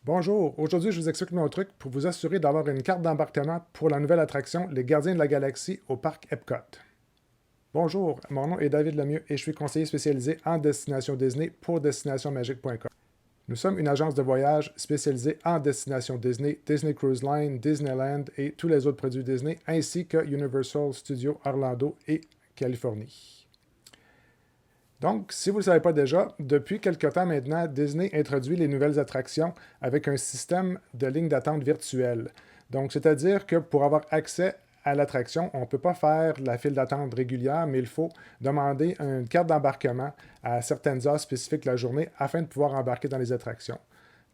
Bonjour, aujourd'hui je vous explique mon truc pour vous assurer d'avoir une carte d'embarquement pour la nouvelle attraction Les Gardiens de la Galaxie au parc Epcot. Bonjour, mon nom est David Lemieux et je suis conseiller spécialisé en destination Disney pour destinationmagique.com. Nous sommes une agence de voyage spécialisée en destination Disney, Disney Cruise Line, Disneyland et tous les autres produits Disney, ainsi que Universal Studios Orlando et Californie. Donc, si vous ne le savez pas déjà, depuis quelque temps maintenant, Disney introduit les nouvelles attractions avec un système de ligne d'attente virtuelle. Donc, c'est-à-dire que pour avoir accès à l'attraction, on ne peut pas faire la file d'attente régulière, mais il faut demander une carte d'embarquement à certaines heures spécifiques de la journée afin de pouvoir embarquer dans les attractions.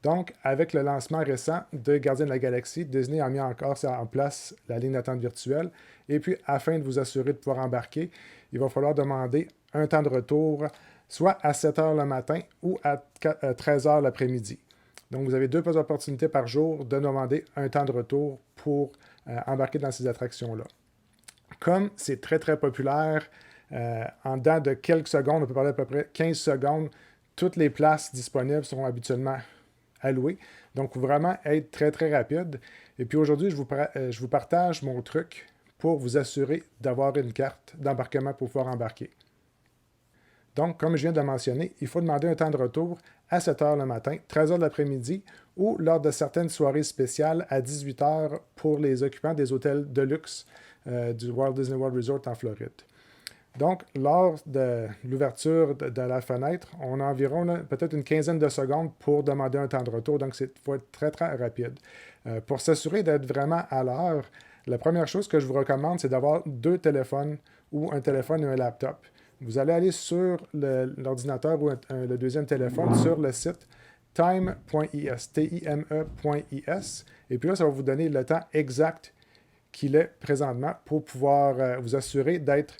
Donc, avec le lancement récent de Gardiens de la Galaxie, Disney a mis encore en place la ligne d'attente virtuelle. Et puis, afin de vous assurer de pouvoir embarquer, il va falloir demander un temps de retour, soit à 7 heures le matin ou à 13 heures l'après-midi. Donc, vous avez deux opportunités par jour de demander un temps de retour pour embarquer dans ces attractions-là. Comme c'est très, très populaire, en dedans de quelques secondes, on peut parler à peu près 15 secondes, toutes les places disponibles sont habituellement allouées. Donc, il faut vraiment être très, très rapide. Et puis aujourd'hui, je vous partage mon truc pour vous assurer d'avoir une carte d'embarquement pour pouvoir embarquer. Donc, comme je viens de le mentionner, il faut demander un temps de retour à 7 heures le matin, 13 heures de l'après-midi ou lors de certaines soirées spéciales à 18 heures pour les occupants des hôtels de luxe du Walt Disney World Resort en Floride. Donc, lors de l'ouverture de la fenêtre, on a environ peut-être une quinzaine de secondes pour demander un temps de retour. Donc, il faut être très, très rapide. Pour s'assurer d'être vraiment à l'heure, la première chose que je vous recommande, c'est d'avoir deux téléphones ou un téléphone et un laptop. Vous allez aller sur l'ordinateur ou le deuxième téléphone sur le site time.is, time.is, et puis là, ça va vous donner le temps exact qu'il est présentement pour pouvoir vous assurer d'être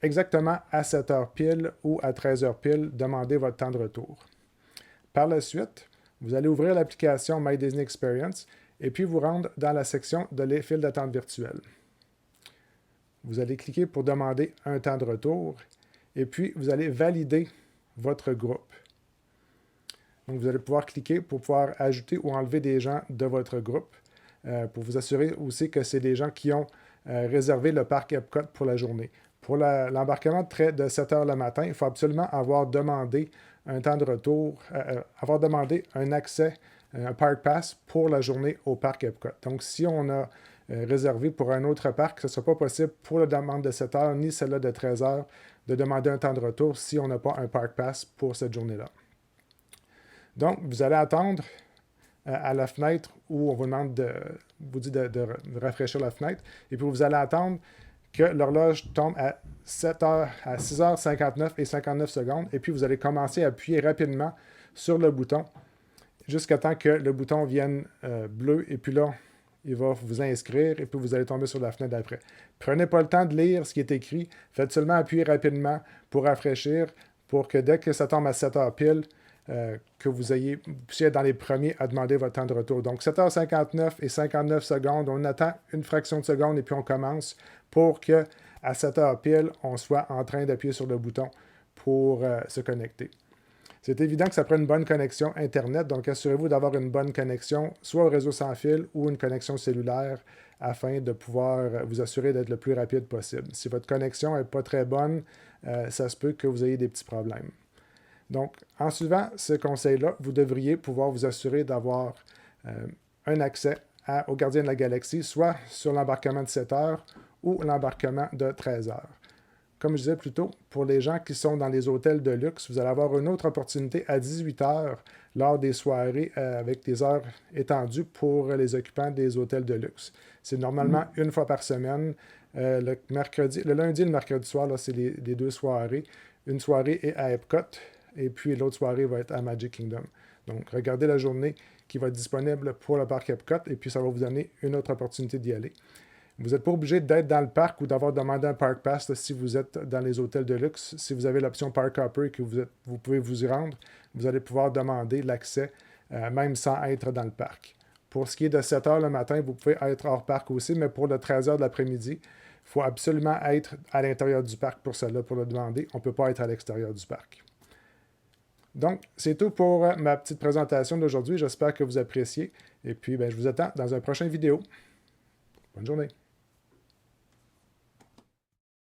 exactement à 7 heures pile ou à 13 heures pile, demander votre temps de retour. Par la suite, vous allez ouvrir l'application My Disney Experience et puis vous rendre dans la section de les files d'attente virtuelle. Vous allez cliquer pour demander un temps de retour et puis vous allez valider votre groupe. Donc, vous allez pouvoir cliquer pour pouvoir ajouter ou enlever des gens de votre groupe pour vous assurer aussi que c'est des gens qui ont réservé le parc Epcot pour la journée. Pour l'embarquement de 7 heures le matin, il faut absolument avoir demandé un temps de retour, avoir demandé un accès, un Park Pass pour la journée au parc Epcot. Donc, si on a réservé pour un autre parc, ce ne sera pas possible pour la demande de 7 heures ni celle-là de 13 heures de demander un temps de retour si on n'a pas un Park Pass pour cette journée-là. Donc, vous allez attendre à la fenêtre où on vous demande vous dit de rafraîchir la fenêtre, et puis vous allez attendre que l'horloge tombe à 6h59 et 59 secondes, et puis vous allez commencer à appuyer rapidement sur le bouton jusqu'à temps que le bouton vienne bleu, et puis là, il va vous inscrire, et puis vous allez tomber sur la fenêtre d'après. Prenez pas le temps de lire ce qui est écrit, faites seulement appuyer rapidement pour rafraîchir, pour que dès que ça tombe à 7 heures pile, que vous puissiez être dans les premiers à demander votre temps de retour. Donc, 7h59 et 59 secondes, on attend une fraction de seconde et puis on commence pour que à 7h pile, on soit en train d'appuyer sur le bouton pour se connecter. C'est évident que ça prend une bonne connexion Internet, donc assurez-vous d'avoir une bonne connexion, soit au réseau sans fil ou une connexion cellulaire, afin de pouvoir vous assurer d'être le plus rapide possible. Si votre connexion n'est pas très bonne, ça se peut que vous ayez des petits problèmes. Donc, en suivant ce conseil-là, vous devriez pouvoir vous assurer d'avoir un accès aux Gardiens de la Galaxie, soit sur l'embarquement de 7 heures ou l'embarquement de 13 heures. Comme je disais plus tôt, pour les gens qui sont dans les hôtels de luxe, vous allez avoir une autre opportunité à 18 heures lors des soirées avec des heures étendues pour les occupants des hôtels de luxe. C'est normalement une fois par semaine. Le lundi et le mercredi soir, c'est les deux soirées. Une soirée est à Epcot, et puis l'autre soirée va être à Magic Kingdom. Donc, regardez la journée qui va être disponible pour le parc Epcot, et puis ça va vous donner une autre opportunité d'y aller. Vous n'êtes pas obligé d'être dans le parc ou d'avoir demandé un Park Pass si vous êtes dans les hôtels de luxe. Si vous avez l'option Park Hopper et que vous pouvez vous y rendre, vous allez pouvoir demander l'accès même sans être dans le parc. Pour ce qui est de 7 heures le matin, vous pouvez être hors parc aussi, mais pour le 13 heures de l'après-midi, il faut absolument être à l'intérieur du parc pour cela, pour le demander. On ne peut pas être à l'extérieur du parc. Donc, c'est tout pour ma petite présentation d'aujourd'hui. J'espère que vous appréciez. Et puis, je vous attends dans une prochaine vidéo. Bonne journée.